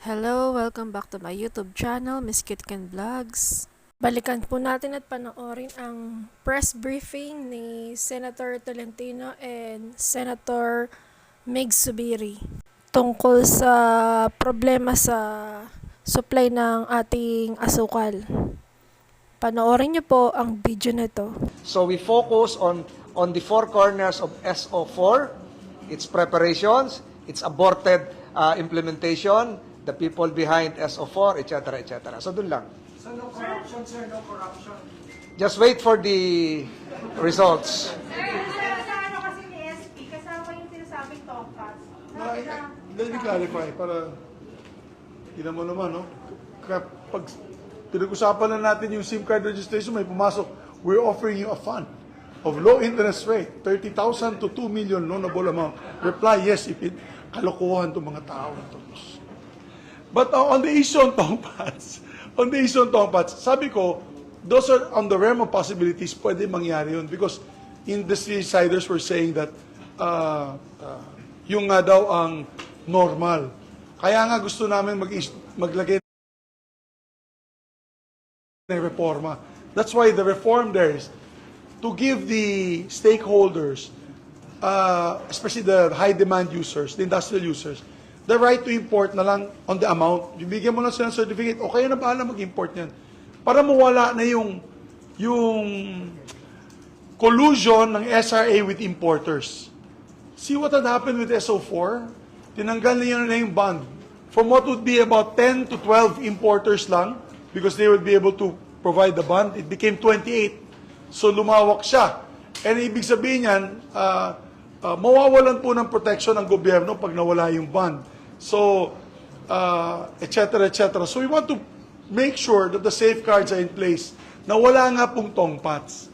Hello! Welcome back to my YouTube channel, Miss Kitken Vlogs. Balikan po natin at panoorin ang press briefing ni Senator Tolentino and Senator Mig Zubiri tungkol sa problema sa supply ng ating asukal. Panoorin niyo po ang video nito. So we focus on the four corners of SO4, its preparations, its aborted implementation, the people behind SO4, etc., etc. So dun lang. So no corruption, sir, no corruption. Just wait for the results. Ano kasi ni SP, kasama yung sinasabing tongkats. Let me clarify para tinan mo naman, no? Kapag pinag-usapan na natin yung SIM card registration, may pumasok, we're offering you a fund of low interest rate, 30,000 to 2 million loanable amount. Reply, yes, if it kalokohan itong mga tao ito. But on the issue on tongpats, sabi ko, those are on the realm of possibilities, pwede mangyari yun. Because industry insiders were saying that yung nga daw ang normal. Kaya nga gusto namin maglagay ng reforma. That's why the reform there is to give the stakeholders, especially the high demand users, the industrial users, the right to import na lang on the amount. Bibigyan mo lang sila ng certificate, o kayo na bahala mag-import niyan. Para mawala na yung collusion ng SRA with importers. See what had happened with SO4? Tinanggal na yung bond. From what would be about 10 to 12 importers lang, because they would be able to provide the bond, it became 28. So lumawak siya. And ibig sabihin yan, mawawalan po ng protection ng gobyerno pag nawala yung bond. So, etc., etc. So we want to make sure that the safeguards are in place na wala nga pong tongpats.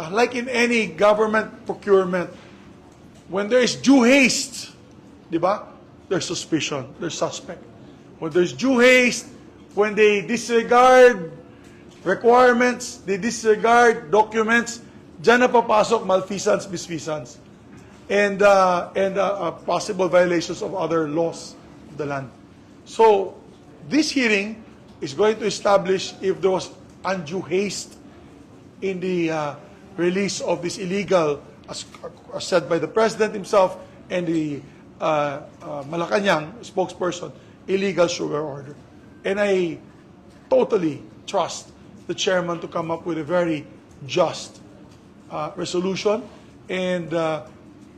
Like in any government procurement, when there is due haste, di ba? There's suspicion, there's suspect. When there's due haste, when they disregard requirements, they disregard documents, dyan na papasok malfeasance, misfeasance, and possible violations of other laws of the land. So, this hearing is going to establish if there was undue haste in the release of this illegal, as said by the President himself and the Malacanang spokesperson, illegal sugar order. And I totally trust the chairman to come up with a very just resolution, and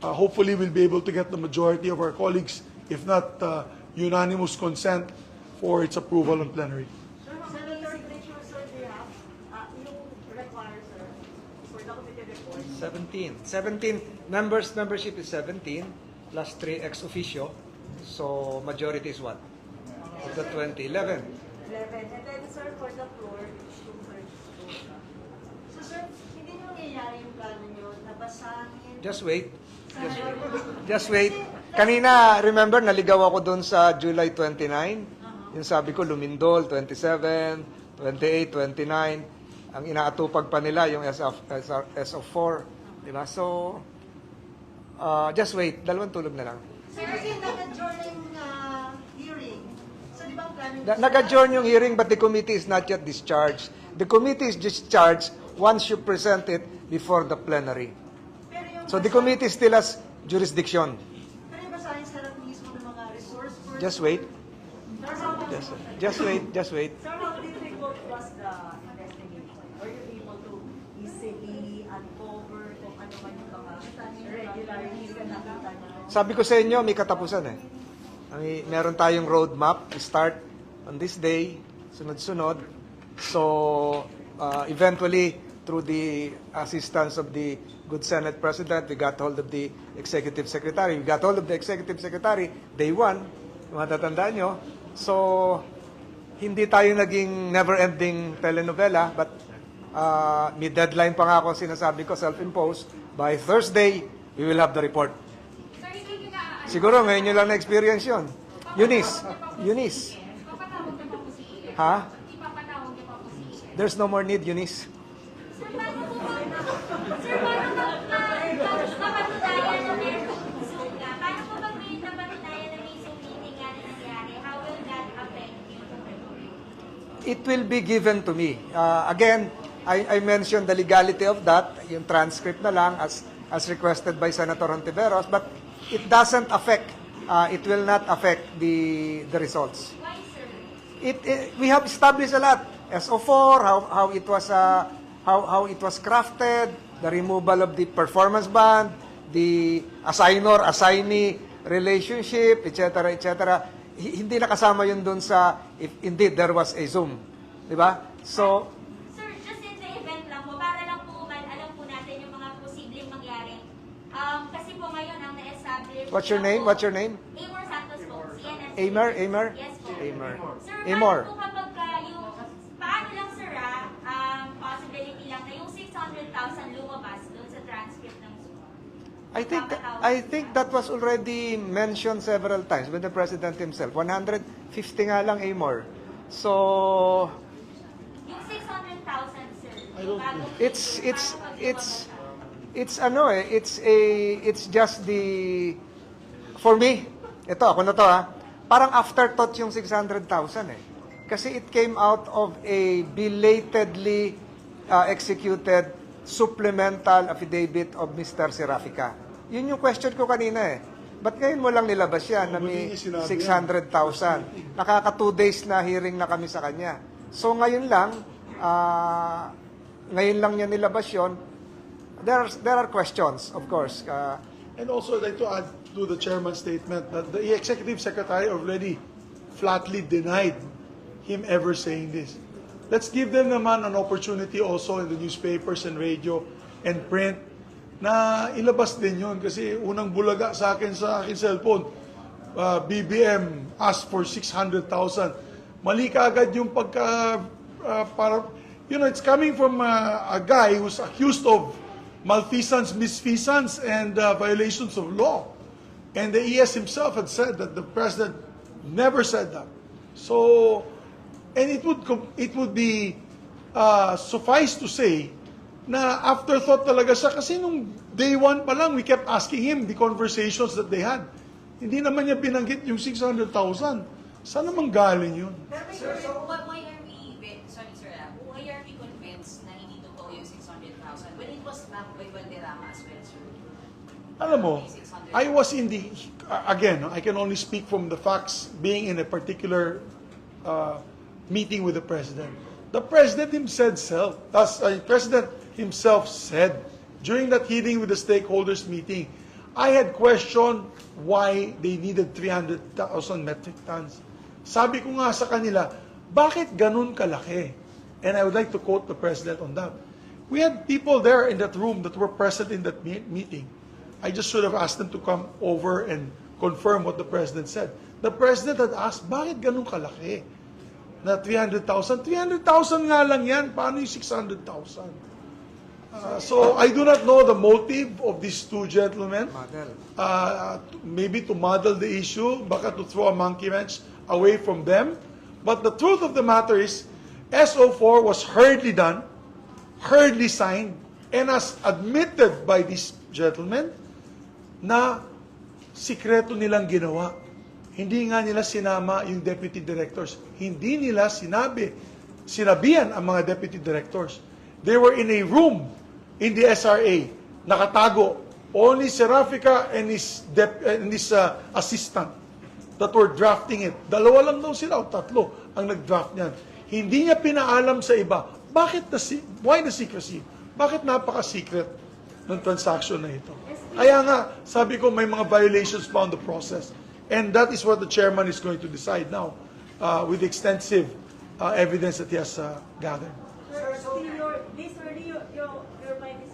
hopefully we'll be able to get the majority of our colleagues, if not unanimous consent, for its approval on plenary. Senator, sir, do you have yung require, sir, for the committee report? 17 membership is 17 plus 3 ex officio. So majority is what? Of the 20, 11. 11. And then, sir, for the floor, it's 2/3. So, sir, hindi nyo nangyayari yung plano nyo na basahin? Just wait. Just wait. Kanina, remember, naligaw ako doon sa July 29. Yung sabi ko, Lumindol, 27, 28, 29. Ang inaatupag pa nila, yung SO4. Diba? So, just wait. Dalawang tulog na lang. Sir, kasi nag-adjourn na yung hearing. So, di ba ang plano nyo? Nag-adjourn yung hearing, but the committee is not yet discharged. The committee is discharged once you present it before the plenary. Pero yung So the committee still has jurisdiction. Pero yung basahin sa harap mismo ng mga resource persons. Just wait. Sir, how much- Just wait. Sir, how difficult was the investigation? Were you able to easily uncover kung ano man yung mga irregularities na nakita niyo? Sabi ko sa inyo, may katapusan eh. Meron tayong roadmap. We start on this day, sunod-sunod. So, eventually, through the assistance of the good Senate President, we got hold of the Executive Secretary. We got hold of the Executive Secretary, day 1, matatandaan nyo. So, hindi tayo naging never-ending telenovela, but may deadline pa nga ako sinasabi ko, self-imposed. By Thursday, we will have the report. Siguro, ngayon nyo lang na-experience yun. Eunice. Ha? There's no more need, Eunice. Sir, paano napatunayan na meron suga? Paano po pag may napatunayan na may sumili nga it will be given to me. Again, I mentioned the legality of that, yung transcript na lang as requested by Senator Hontiveros, but it doesn't affect, it will not affect the results. Why, sir? We have established a lot. SO4, how it was how it was crafted, the removal of the performance band, the assignor-assignee relationship, etc., etc. Hindi nakasama yun dun sa if indeed there was a Zoom. Di ba? So, Sir, just in the event lang po, para lang po alam po natin yung mga posibleng mangyari. Kasi po ngayon ang na-establish... what's your name? What's your name? Amor Santos po, CNN. Amer? Yes po. Amer. Sir, Amor. paano po kapag paano lang sir possibility lang na yung 600,000 lumabas doon sa transcript ng Zoom? I think that was already mentioned several times by the President himself. 150 nga lang, Amor. So, Yung 600,000 sir, I don't bago it's just the, for me, ako na to parang afterthought yung 600,000 Kasi it came out of a belatedly executed supplemental affidavit of Mr. Serafica. Yun yung question ko kanina Ba't ngayon mo lang nilabas yan na may 600,000? Nakaka 2 days na hearing na kami sa kanya. So ngayon lang niya nilabas yun. There are questions, of course. And also, I'd like to add to the chairman's statement that the executive secretary already flatly denied him ever saying this. Let's give them naman an opportunity also in the newspapers and radio and print na ilabas din yun. Kasi unang bulaga sa akin cellphone, BBM asked for 600,000. Mali ka agad yung it's coming from a guy who's accused of malfeasance, misfeasance, and violations of law. And the ES himself had said that the president never said that. So, and it would be suffice to say na afterthought talaga siya kasi nung day one pa lang we kept asking him the conversations that they had. Hindi naman niya binanggit yung 600,000. Saan naman galing yun? Sir, so why are we, why are we convinced na hindi totoo yung 600,000 when it was backed by Valderrama as well, sir? Alam mo, I was in the, again, I can only speak from the facts being in a particular meeting with the president. The president himself said during that hearing with the stakeholders meeting, I had questioned why they needed 300,000 metric tons. Sabi ko nga sa kanila, bakit ganun kalaki? And I would like to quote the president on that. We had people there in that room that were present in that meeting. I just should have asked them to come over and confirm what the president said. The president had asked, bakit ganun kalaki? Na 300,000? 300,000 nga lang yan. Paano yung 600,000? So I do not know the motive of these two gentlemen. Maybe to muddle the issue, baka to throw a monkey wrench away from them. But the truth of the matter is, SO4 was hurriedly done, hurriedly signed, and as admitted by these gentlemen, na sikreto nilang ginawa. Hindi nga nila sinama yung deputy directors. Hindi nila sinabihan ang mga deputy directors. They were in a room in the SRA, nakatago. Only Serafica and his assistant that were drafting it. Dalawa lang daw sila o tatlo ang nag-draft niyan. Hindi niya pinaalam sa iba. Why the secrecy? Bakit napaka-secret ng transaction na ito? Kaya nga, sabi ko may mga violations pa on the process. And that is what the chairman is going to decide now with the extensive evidence that he has gathered. Sir, this already, your mind is,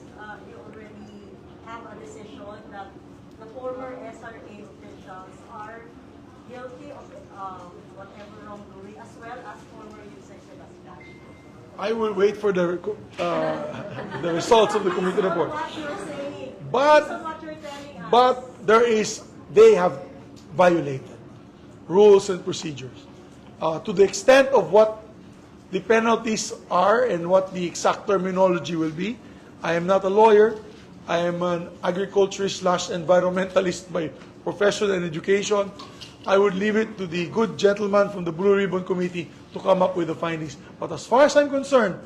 you already have a decision that the former SRA officials are guilty of whatever wrongdoing as well as former Yusek Sebastian. I will wait for the results of the committee report. What you're saying, But based on what you're telling us, they have violated rules and procedures. To the extent of what the penalties are and what the exact terminology will be, I am not a lawyer. I am an agriculturist/environmentalist by profession and education. I would leave it to the good gentleman from the Blue Ribbon Committee to come up with the findings. But as far as I'm concerned,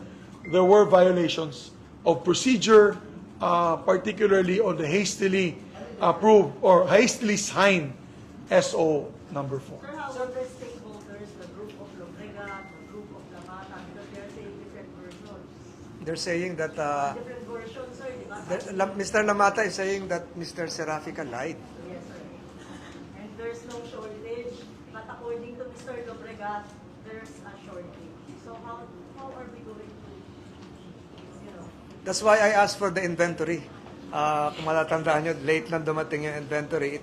there were violations of procedure, particularly on the hastily approved or hastily signed SO number 4. Sir, how about the stakeholders, the group of Lobregat, the group of Damata, because they're saying different versions. They're saying that Different versions, sir, di ba? Mr. Lamata is saying that Mr. Serafica lied. Yes, sir. And there's no shortage. But according to Mr. Lobregat, there's a shortage. So how are we going to, you know? That's why I asked for the inventory. Kung matatandaan nyo, late lang dumating yung inventory.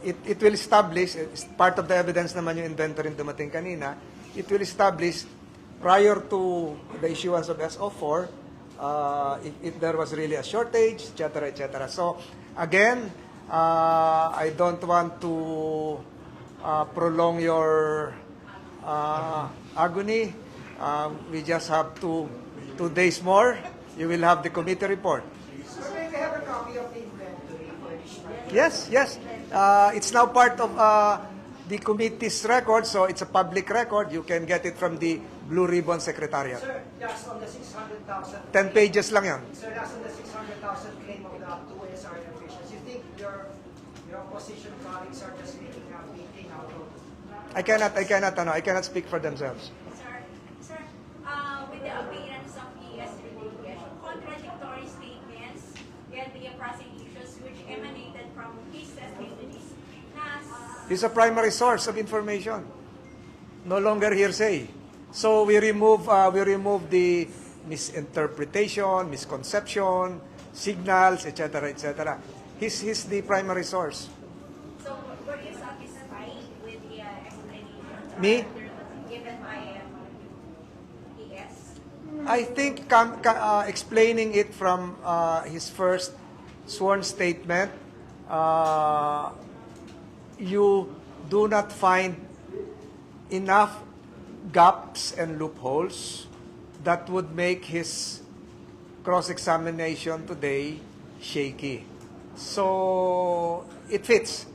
It will establish, it's part of the evidence naman yung inventory dumating kanina, it will establish prior to the issuance of SO4 if there was really a shortage, etc., etc. So, again, I don't want to prolong your agony. We just have 2 days more. You will have the committee report. Sir, may we have a copy of the inventory for this? Yes, yes. It's now part of the committee's record, so it's a public record. You can get it from the Blue Ribbon Secretariat. Sir, that's on the 600,000. 10 pages lang yan. Sir, that's on the 600,000 claim of the 2 SRE officials. You think your opposition colleagues are just making a big thing out of I cannot speak for themselves. Sir, with the appearance of ES litigation, contradictory statements and the prosecutions which emanated from his testimonies, It's a primary source of information. No longer hearsay. So we remove the misinterpretation, misconception, signals, etc., etc. He's the primary source. so were you satisfied with the explanation Me? given by ES? I think explaining it from his first sworn statement, you do not find enough gaps and loopholes that would make his cross-examination today shaky. So it fits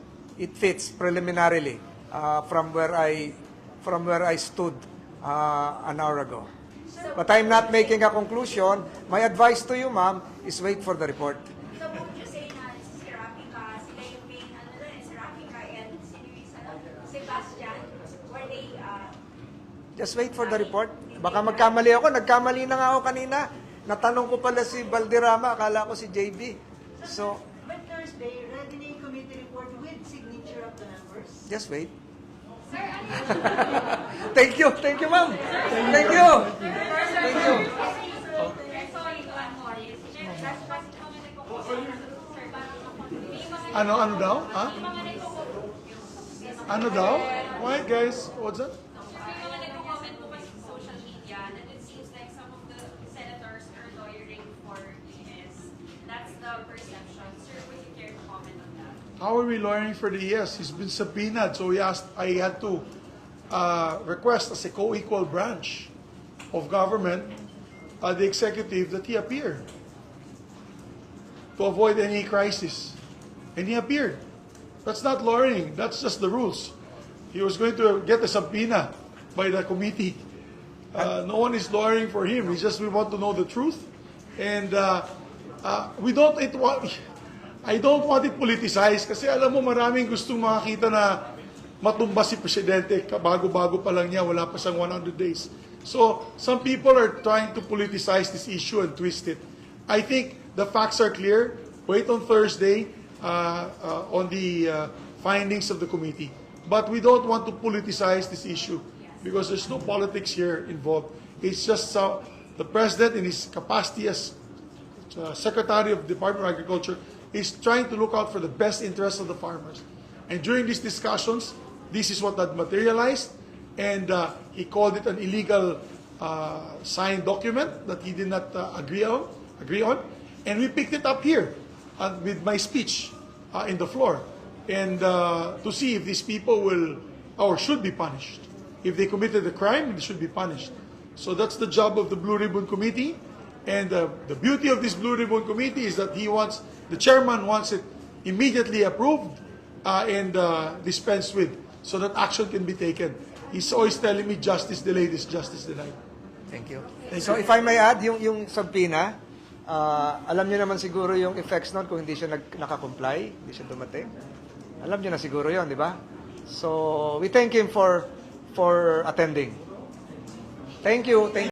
preliminarily from where I stood an hour ago. But I'm not making a conclusion. My advice to you, ma'am, is wait for the report. So would you say na si Serafica, sila yung main, Serafica and Sebastian, were they, Just wait for the report. Baka magkamali ako. Nagkamali na nga ako kanina. Natanong ko pala si Valderrama. Akala ko si JB. So, But Thursday, ready na yung committee report with signature of the members. just wait. sir, ano Thank you, ma'am. Thank you. Thank you. sorry to one more. Last question ko na nagpo-comment. Sir, parang Ano daw? Ha? Ano daw? Why, guys? What's that? May mga nagko-comment po kasi sa social media that it seems like some of the senators are lawyering for ES. That's the perception. Sir, would you care to comment on that? How are we lawyering for the ES? He's been subpoenaed, so I had to request as a co-equal branch of government, the executive, that he appear to avoid any crisis. And he appeared. That's not lawyering. That's just the rules. He was going to get a subpoena by the committee. No one is lawyering for him. We want to know the truth. And I don't want it politicized kasi alam mo maraming gustong makakita na matumba si Presidente, bago-bago pa lang niya, wala pa siyang 100 days. So, some people are trying to politicize this issue and twist it. I think the facts are clear. Wait on Thursday on the findings of the committee. But we don't want to politicize this issue because there's no politics here involved. It's just the President in his capacity as Secretary of the Department of Agriculture is trying to look out for the best interests of the farmers. And during these discussions, this is what had materialized, and he called it an illegal signed document that he did not agree on, and we picked it up here with my speech in the floor, and to see if these people will or should be punished. If they committed a crime, they should be punished. So that's the job of the Blue Ribbon Committee. And the beauty of this Blue Ribbon Committee is that the chairman wants it immediately approved and dispensed with so that action can be taken. He's always telling me justice delayed is justice denied. Thank you. So if I may add, yung subpoena, alam niyo naman siguro yung effects nun kung hindi siya nakakomply, hindi siya dumating. Alam niyo na siguro yon, di ba? So we thank him for attending. Thank you.